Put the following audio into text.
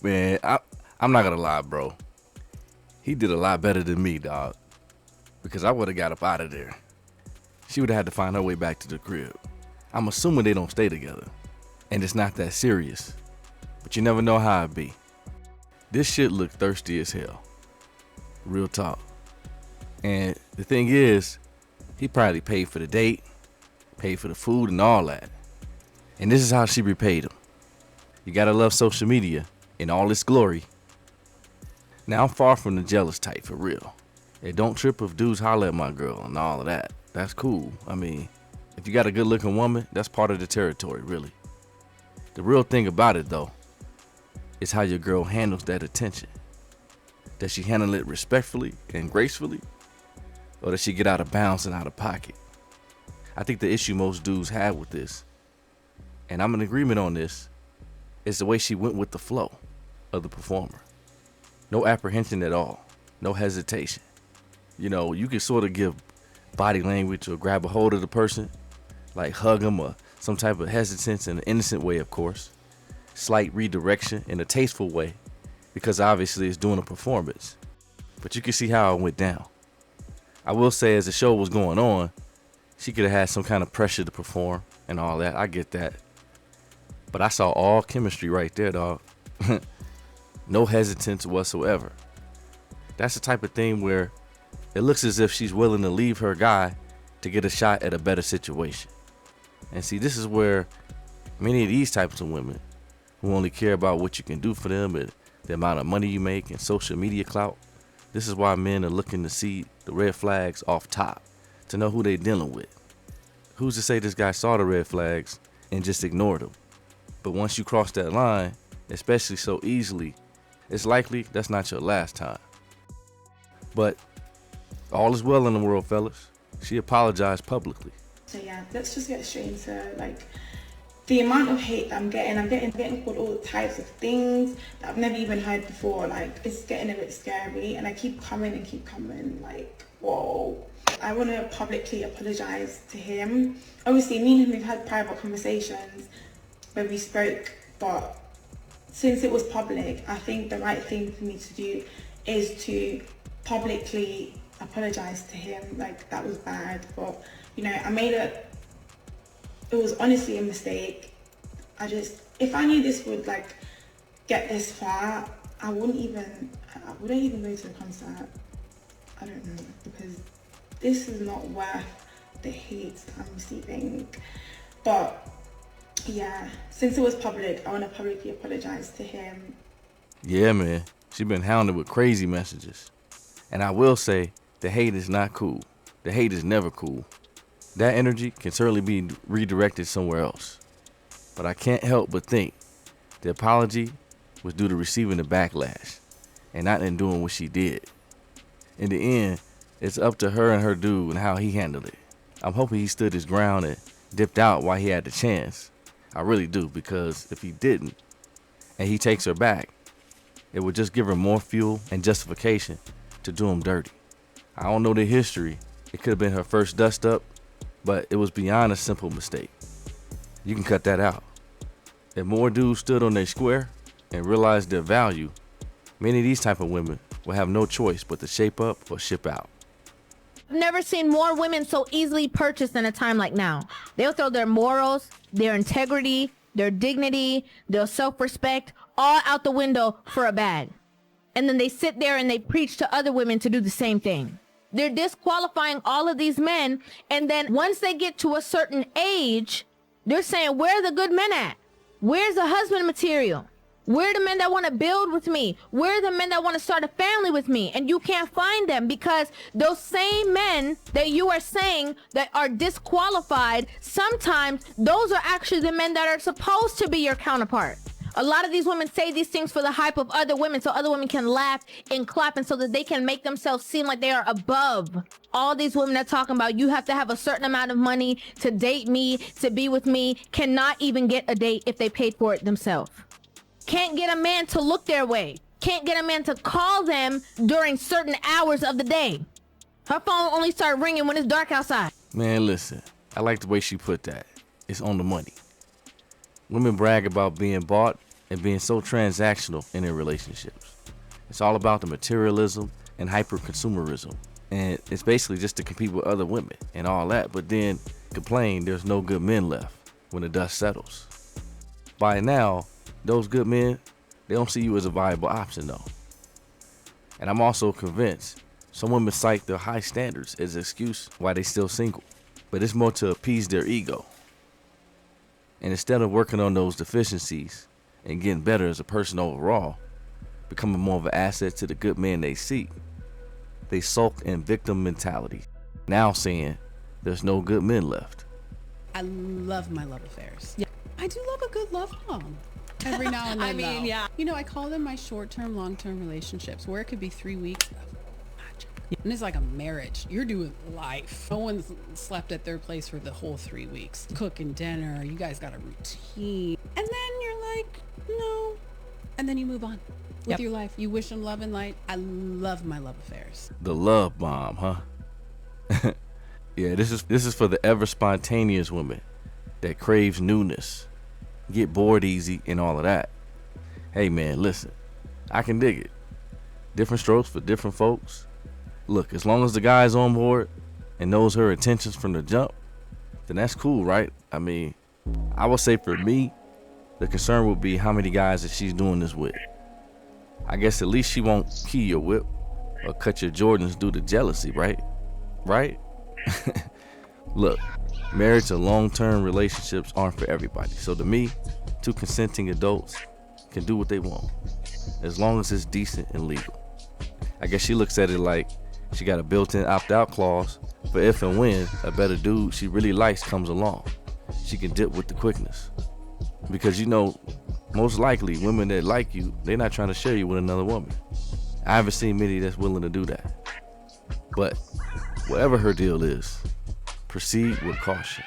Man, I'm not gonna lie, bro. He did a lot better than me, dog. Because I would have got up out of there. She would have had to find her way back to the crib. I'm assuming they don't stay together. And it's not that serious. But you never know how it be. This shit looked thirsty as hell. Real talk. And the thing is, he probably paid for the date, paid for the food and all that. And this is how she repaid him. You gotta love social media in all its glory. Now, I'm far from the jealous type, for real. Hey, don't trip if dudes holler at my girl and all of that. That's cool. I mean, if you got a good looking woman, that's part of the territory, really. The real thing about it, though, is how your girl handles that attention. Does she handle it respectfully and gracefully? Or does she get out of bounds and out of pocket? I think the issue most dudes have with this, and I'm in agreement on this, is the way she went with the flow of the performer. No apprehension at all. No hesitation. You know, you can sort of give body language or grab a hold of the person, like hug them or some type of hesitance in an innocent way, of course. Slight redirection in a tasteful way, because obviously it's doing a performance. But you can see how it went down. I will say, as the show was going on, she could have had some kind of pressure to perform and all that. I get that. But I saw all chemistry right there, dog. No hesitance whatsoever. That's the type of thing where it looks as if she's willing to leave her guy to get a shot at a better situation. And see, this is where many of these types of women who only care about what you can do for them and the amount of money you make and social media clout, this is why men are looking to see the red flags off top, to know who they're dealing with. Who's to say this guy saw the red flags and just ignored them? But once you cross that line, especially so easily, it's likely that's not your last time. But all is well in the world, fellas. She apologized publicly. So yeah, let's just get straight into like the amount of hate that I'm getting called all types of things that I've never even heard before. Like, it's getting a bit scary, and I keep coming, like, whoa. I want to publicly apologize to him. Obviously, me and him, we've had private conversations where we spoke, but since it was public, I think the right thing for me to do is to publicly apologize to him. Like, that was bad, but you know, it was honestly a mistake. If I knew this would like get this far, I wouldn't even go to the concert. I don't know, because this is not worth the hate I'm receiving. But yeah, since it was public, I want to publicly apologize to him. Yeah, man, she been hounded with crazy messages. And I will say, the hate is not cool. The hate is never cool. That energy can certainly be redirected somewhere else. But I can't help but think the apology was due to receiving the backlash and not in doing what she did. In the end, it's up to her and her dude and how he handled it. I'm hoping he stood his ground and dipped out while he had the chance. I really do, because if he didn't and he takes her back, it would just give her more fuel and justification to do him dirty. I don't know the history. It could have been her first dust up, but it was beyond a simple mistake. You can cut that out. If more dudes stood on their square and realized their value, many of these type of women will have no choice but to shape up or ship out. I've never seen more women so easily purchased in a time like now. They'll throw their morals, their integrity, their dignity, their self-respect all out the window for a bag. And then they sit there and they preach to other women to do the same thing. They're disqualifying all of these men. And then once they get to a certain age, they're saying, where are the good men at? Where's the husband material? Where are the men that want to build with me? Where are the men that want to start a family with me? And you can't find them, because those same men that you are saying that are disqualified, sometimes those are actually the men that are supposed to be your counterpart. A lot of these women say these things for the hype of other women, so other women can laugh and clap, and so that they can make themselves seem like they are above. All these women are talking about, you have to have a certain amount of money to date me, to be with me, cannot even get a date if they paid for it themselves. Can't get a man to look their way. Can't get a man to call them during certain hours of the day. Her phone only started ringing when it's dark outside. Man, listen, I like the way she put that. It's on the money. Women brag about being bought and being so transactional in their relationships. It's all about the materialism and hyper-consumerism. And it's basically just to compete with other women and all that, but then complain there's no good men left when the dust settles. By now, those good men, they don't see you as a viable option though. And I'm also convinced some women cite their high standards as an excuse why they still single, but it's more to appease their ego. And instead of working on those deficiencies and getting better as a person overall, becoming more of an asset to the good men they seek, they sulk in victim mentality, now saying there's no good men left. I love my love affairs. Yeah. I do love a good love bomb. Every now and then, I mean, though. yeah. You know, I call them my short-term, long-term relationships, where it could be 3 weeks of magic. And it's like a marriage. You're doing life. No one's slept at their place for the whole 3 weeks. Cooking dinner. You guys got a routine. And then you're like, no. And then you move on with your life. You wish them love and light. I love my love affairs. The love bomb, huh? Yeah, this is for the ever spontaneous woman that craves newness, get bored easy, and all of that. Hey man, listen, I can dig it. Different strokes for different folks. Look, as long as the guy's on board and knows her intentions from the jump, then that's cool, right? I mean, I would say for me, the concern would be how many guys that she's doing this with. I guess at least she won't key your whip or cut your Jordans due to jealousy, right? Right? Look, marriage and long-term relationships aren't for everybody. So to me, two consenting adults can do what they want, as long as it's decent and legal. I guess she looks at it like she got a built-in opt-out clause for if and when a better dude she really likes comes along. She can dip with the quickness. Because you know, most likely women that like you, they're not trying to share you with another woman. I haven't seen many that's willing to do that. But whatever her deal is, proceed with caution.